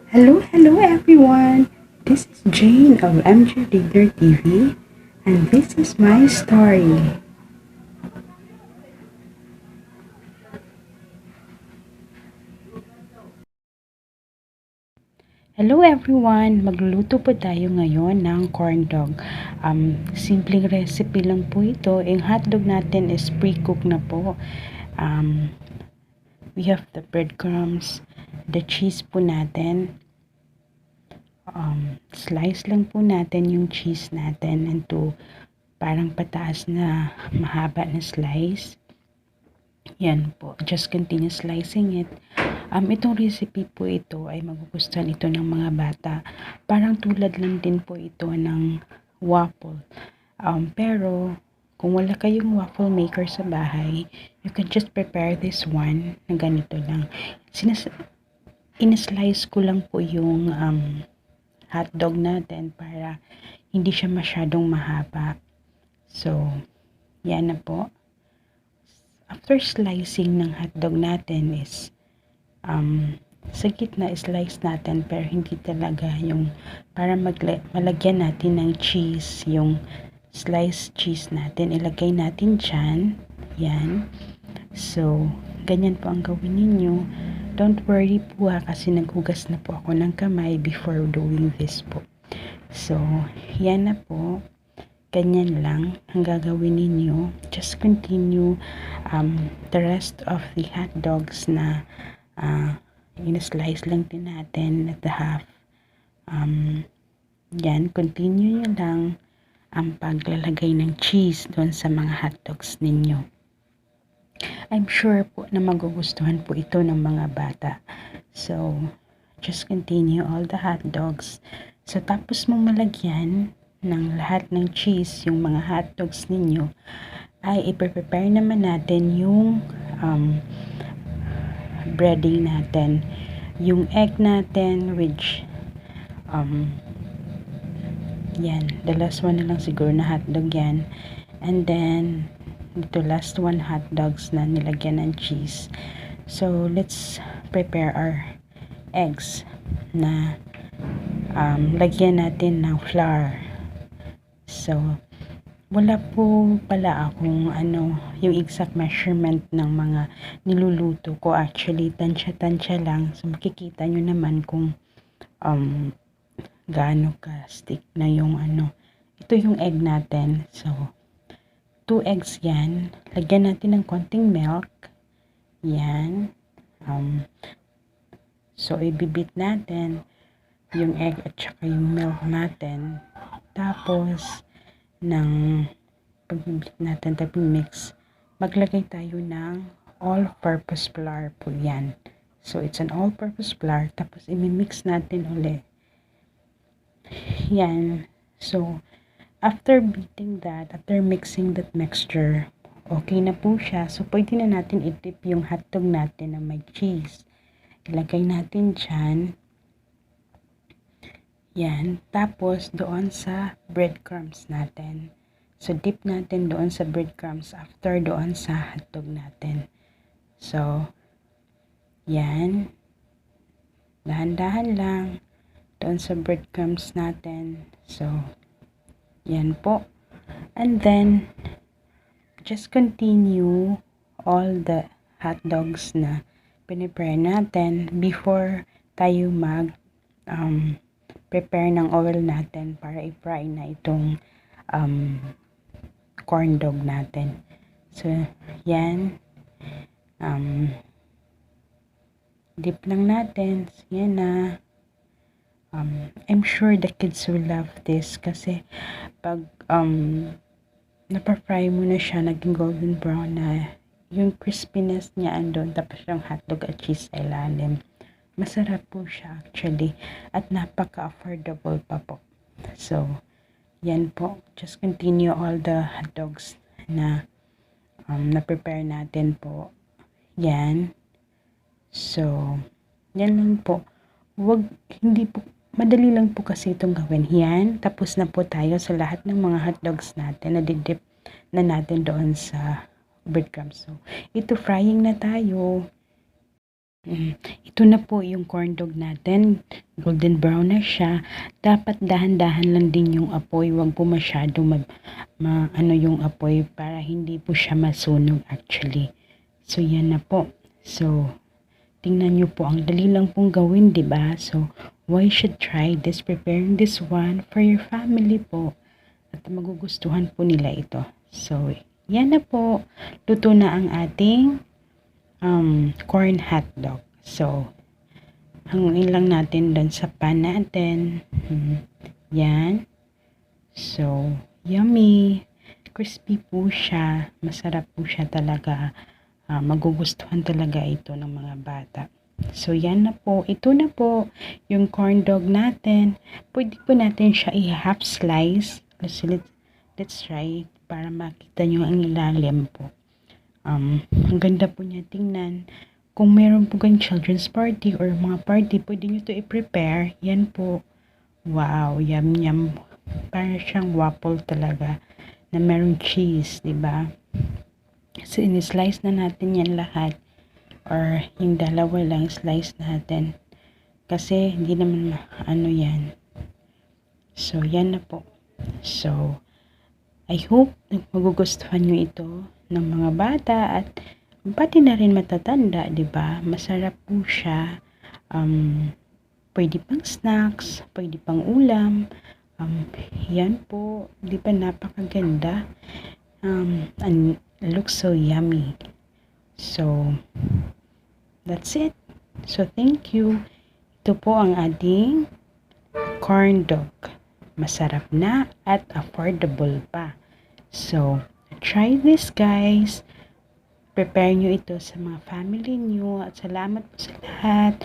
Hello everyone. This is Jane of MJ Reader TV, and this is my story. Hello everyone. Magluluto po tayo ngayon ng corn dog. Simpleng recipe lang po ito. Yung hotdog natin is pre-cook na po. Um, we have the breadcrumbs, the cheese po natin. Slice lang po natin yung cheese natin into parang pataas na mahaba na slice. Yan po. Just continue slicing it. Itong recipe po ito ay magugustuhan ito ng mga bata. Parang tulad lang din po ito ng waffle. Pero kung wala kayong waffle maker sa bahay, you can just prepare this one na ganito lang. In-slice ko lang po yung hotdog natin para hindi siya masyadong mahaba. So, yan na po. After slicing ng hotdog natin is sa gitna slice natin pero hindi talaga yung para malagyan natin ng cheese, yung sliced cheese natin ilagay natin dyan. Yan. So, ganyan po ang gawin ninyo. Don't worry po kasi naghugas na po ako ng kamay before doing this po. So, yan na po. Ganyan lang ang gagawin ninyo. Just continue the rest of the hot dogs na in-slice lang din natin at the half. Yan, continue nyo lang ang paglalagay ng cheese doon sa mga hot dogs ninyo. I'm sure po na magugustuhan po ito ng mga bata. So, just continue all the hot dogs. So, tapos mong malagyan ng lahat ng cheese, yung mga hot dogs ninyo, ay i-prepare naman natin yung breading natin. Yung egg natin, which, yan, the last one na lang siguro na hotdog yan. And then, dito last one hot dogs na nilagyan ng cheese. So, let's prepare our eggs na lagyan natin ng flour. So, wala po pala akong yung exact measurement ng mga niluluto ko. Actually, tansya-tansya lang. So, makikita nyo naman kung gaano ka stick na yung ito yung egg natin. So, 2 eggs yan. Lagyan natin ng konting milk. Yan. So, ibibit natin yung egg at saka yung milk natin. Tapos, pagbibit natin, tapos mix, maglagay tayo ng all-purpose flour po yan. So, it's an all-purpose flour. Tapos, imimix natin ulit. Yan. So, after beating that, after mixing that mixture, okay na po siya. So, pwede na natin i-dip yung hotdog natin na may cheese. Ilagay natin dyan. Yan. Tapos, doon sa breadcrumbs natin. So, dip natin doon sa breadcrumbs after doon sa hotdog natin. So, yan. Dahan-dahan lang doon sa breadcrumbs natin. So, yan po. And then, just continue all the hot dogs na pinipare natin before tayo prepare ng oil natin para i-fry na itong corn dog natin. So, yan. Dip lang natin. Yan na. I'm sure the kids will love this kasi pag napafry mo na siya, naging golden brown na, yung crispiness niya andun, tapos yung hotdog at cheese sa ilalim. Masarap po siya actually at napaka-affordable pa po. So, yan po. Just continue all the hotdogs na na-prepare natin po. Yan. So, yan lang po. Hindi po madali lang po kasi itong gawin. Yan, tapos na po tayo sa lahat ng mga hotdogs natin na didip na natin doon sa breadcrumbs. So, ito frying na tayo. Ito na po yung corn dog natin. Golden brown na siya. Dapat dahan-dahan lang din yung apoy. Huwag po masyado ano yung apoy para hindi po siya masunog actually. So, yan na po. So, tingnan nyo po. Ang dali lang pong gawin, di ba? So, why should try this? Preparing this one for your family po. At magugustuhan po nila ito. So, yan na po. Luto na ang ating corn hotdog. So, hanguin lang natin doon sa pan natin. Yan. So, yummy. Crispy po siya. Masarap po siya talaga. Magugustuhan talaga ito ng mga bata. So, yan na po. Ito na po yung corn dog natin. Pwede po natin siya i-half slice. Let's try para makita nyo ang ilalim po. Ang ganda po niya tingnan. Kung meron po kayong children's party or mga party, pwede nyo to i-prepare. Yan po. Wow, yum yum. Parang siyang waffle talaga na meron cheese, diba? So, in-slice na natin yan lahat. Or yung dalawa lang slice natin. Kasi hindi naman ano yan. So, yan na po. So, I hope magugustuhan nyo ito ng mga bata at pati na rin matatanda, 'di ba? Masarap po siya. Pwede pang snacks, pwede pang ulam. Yan po, 'di ba napakaganda? And looks so yummy. So, that's it. So, thank you. Ito po ang ating corn dog. Masarap na at affordable pa. So, try this guys. Prepare nyo ito sa mga family nyo at salamat po sa lahat.